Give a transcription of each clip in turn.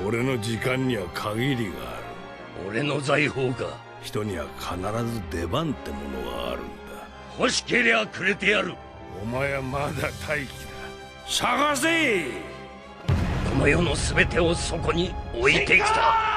俺の時間には限りがある。俺の財宝か。人には必ず出番ってものがあるんだ。欲しけりゃくれてやる。お前はまだ待機だ。探せ。この世の全てをそこに置いてきた。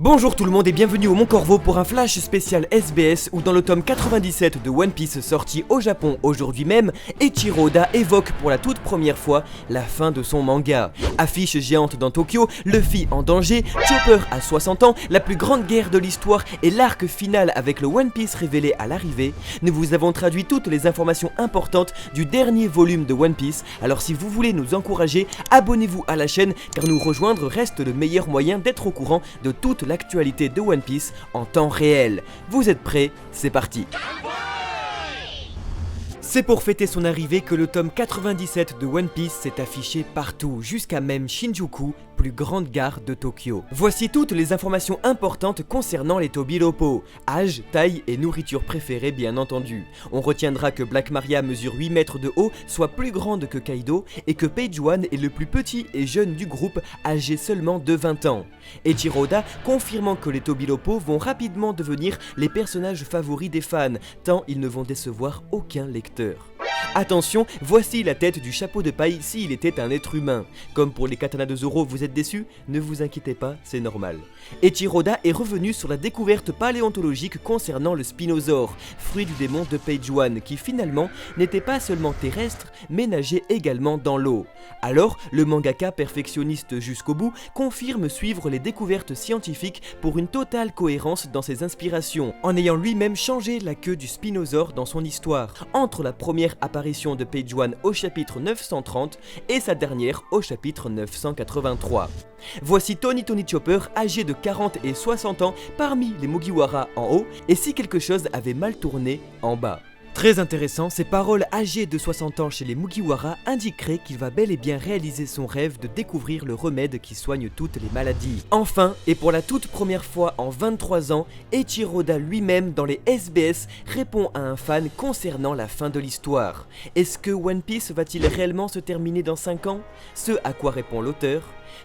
Bonjour tout le monde et bienvenue au Mont Corvo pour un flash spécial SBS où dans le tome 97 de One Piece sorti au Japon aujourd'hui même, Eiichiro Oda évoque pour la toute première fois la fin de son manga. Affiche géante dans Tokyo, Luffy en danger, Chopper à 60 ans, la plus grande guerre de l'histoire et l'arc final avec le One Piece révélé à l'arrivée, nous vous avons traduit toutes les informations importantes du dernier volume de One Piece, alors si vous voulez nous encourager, abonnez-vous à la chaîne car nous rejoindre reste le meilleur moyen d'être au courant de toute l'actualité de One Piece en temps réel. Vous êtes prêts? C'est parti. C'est pour fêter son arrivée que le tome 97 de One Piece s'est affiché partout, jusqu'à même Shinjuku, plus grande gare de Tokyo. Voici toutes les informations importantes concernant les Tobilopo. Âge, taille et nourriture préférée bien entendu. On retiendra que Black Maria mesure 8 mètres de haut, soit plus grande que Kaido, et que Page One est le plus petit et jeune du groupe, âgé seulement de 20 ans. Eiichiro Oda confirmant que les Tobilopo vont rapidement devenir les personnages favoris des fans, tant ils ne vont décevoir aucun lecteur. Attention, voici la tête du chapeau de paille s'il était un être humain. Comme pour les katanas de Zoro, vous êtes déçus? Ne vous inquiétez pas, c'est normal. Eiichiro Oda est revenu sur la découverte paléontologique concernant le Spinosaure, fruit du démon de Page One, qui finalement n'était pas seulement terrestre, mais nageait également dans l'eau. Alors, le mangaka perfectionniste jusqu'au bout confirme suivre les découvertes scientifiques pour une totale cohérence dans ses inspirations, en ayant lui-même changé la queue du Spinosaure dans son histoire, entre la première apparition de Page One au chapitre 930 et sa dernière au chapitre 983. Voici Tony Chopper âgé de 40 et 60 ans parmi les Mugiwara en haut et si quelque chose avait mal tourné en bas. Très intéressant, ces paroles âgées de 60 ans chez les Mugiwara indiqueraient qu'il va bel et bien réaliser son rêve de découvrir le remède qui soigne toutes les maladies. Enfin, et pour la toute première fois en 23 ans, Eiichiro Oda lui-même dans les SBS répond à un fan concernant la fin de l'histoire. Est-ce que One Piece va-t-il réellement se terminer dans 5 ans? Ce à quoi répond l'auteur: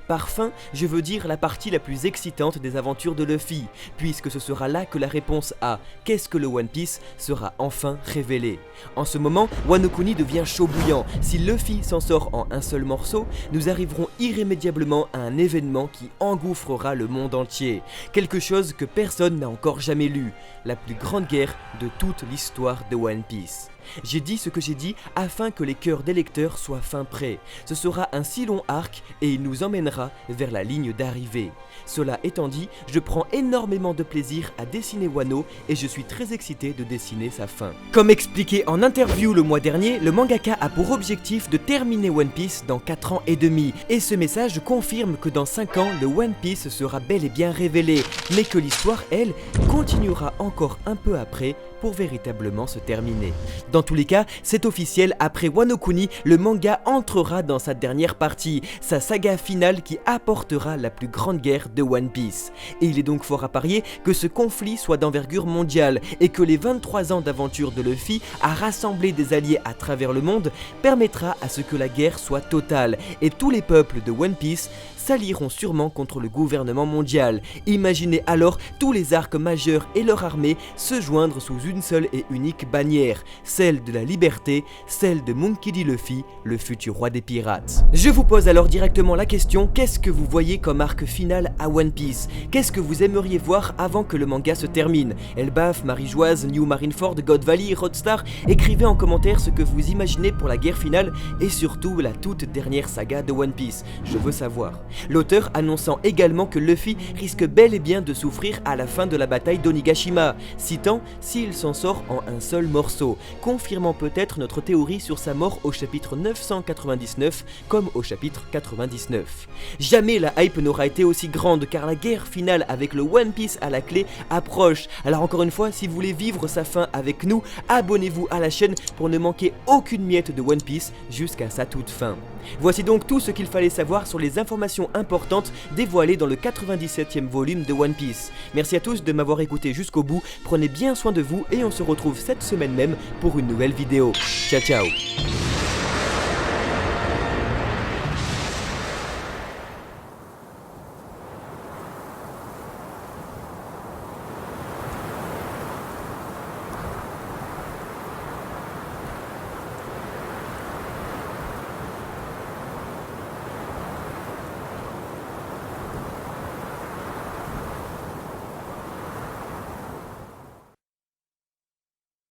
par fin, je veux dire la partie la plus excitante des aventures de Luffy, puisque ce sera là que la réponse à « Qu'est-ce que le One Piece ?» sera enfin révélée. En ce moment, Wano Kuni devient chaud bouillant. Si Luffy s'en sort en un seul morceau, nous arriverons irrémédiablement à un événement qui engouffrera le monde entier. Quelque chose que personne n'a encore jamais lu, la plus grande guerre de toute l'histoire de One Piece. J'ai dit ce que j'ai dit afin que les cœurs des lecteurs soient fin prêts. Ce sera un si long arc et il nous emmènera vers la ligne d'arrivée. Cela étant dit, je prends énormément de plaisir à dessiner Wano et je suis très excité de dessiner sa fin. Comme expliqué en interview le mois dernier, le mangaka a pour objectif de terminer One Piece dans 4 ans et demi. Et ce message confirme que dans 5 ans, le One Piece sera bel et bien révélé, mais que l'histoire, elle, continuera encore un peu après pour véritablement se terminer. Dans tous les cas, c'est officiel, après Wano Kuni, le manga entrera dans sa dernière partie, sa saga finale qui apportera la plus grande guerre de One Piece. Et il est donc fort à parier que ce conflit soit d'envergure mondiale et que les 23 ans d'aventure de Luffy à rassembler des alliés à travers le monde permettra à ce que la guerre soit totale et tous les peuples de One Piece s'allieront sûrement contre le gouvernement mondial. Imaginez alors tous les arcs majeurs et leur armée se joindre sous une seule et unique bannière, celle de la liberté, celle de Monkey D. Luffy, le futur roi des pirates. Je vous pose alors directement la question, qu'est-ce que vous voyez comme arc final à One Piece? Qu'est-ce que vous aimeriez voir avant que le manga se termine? Elbaf, Marie-Joise, New Marineford, God Valley, Roadstar, écrivez en commentaire ce que vous imaginez pour la guerre finale et surtout la toute dernière saga de One Piece. Je veux savoir. L'auteur annonçant également que Luffy risque bel et bien de souffrir à la fin de la bataille d'Onigashima, citant « s'il s'en sort en un seul morceau », confirmant peut-être notre théorie sur sa mort au chapitre 999 comme au chapitre 99. Jamais la hype n'aura été aussi grande car la guerre finale avec le One Piece à la clé approche. Alors encore une fois, si vous voulez vivre sa fin avec nous, abonnez-vous à la chaîne pour ne manquer aucune miette de One Piece jusqu'à sa toute fin. Voici donc tout ce qu'il fallait savoir sur les informations importantes dévoilées dans le 97e volume de One Piece. Merci à tous de m'avoir écouté jusqu'au bout, prenez bien soin de vous et on se retrouve cette semaine même pour une nouvelle vidéo. Ciao ciao.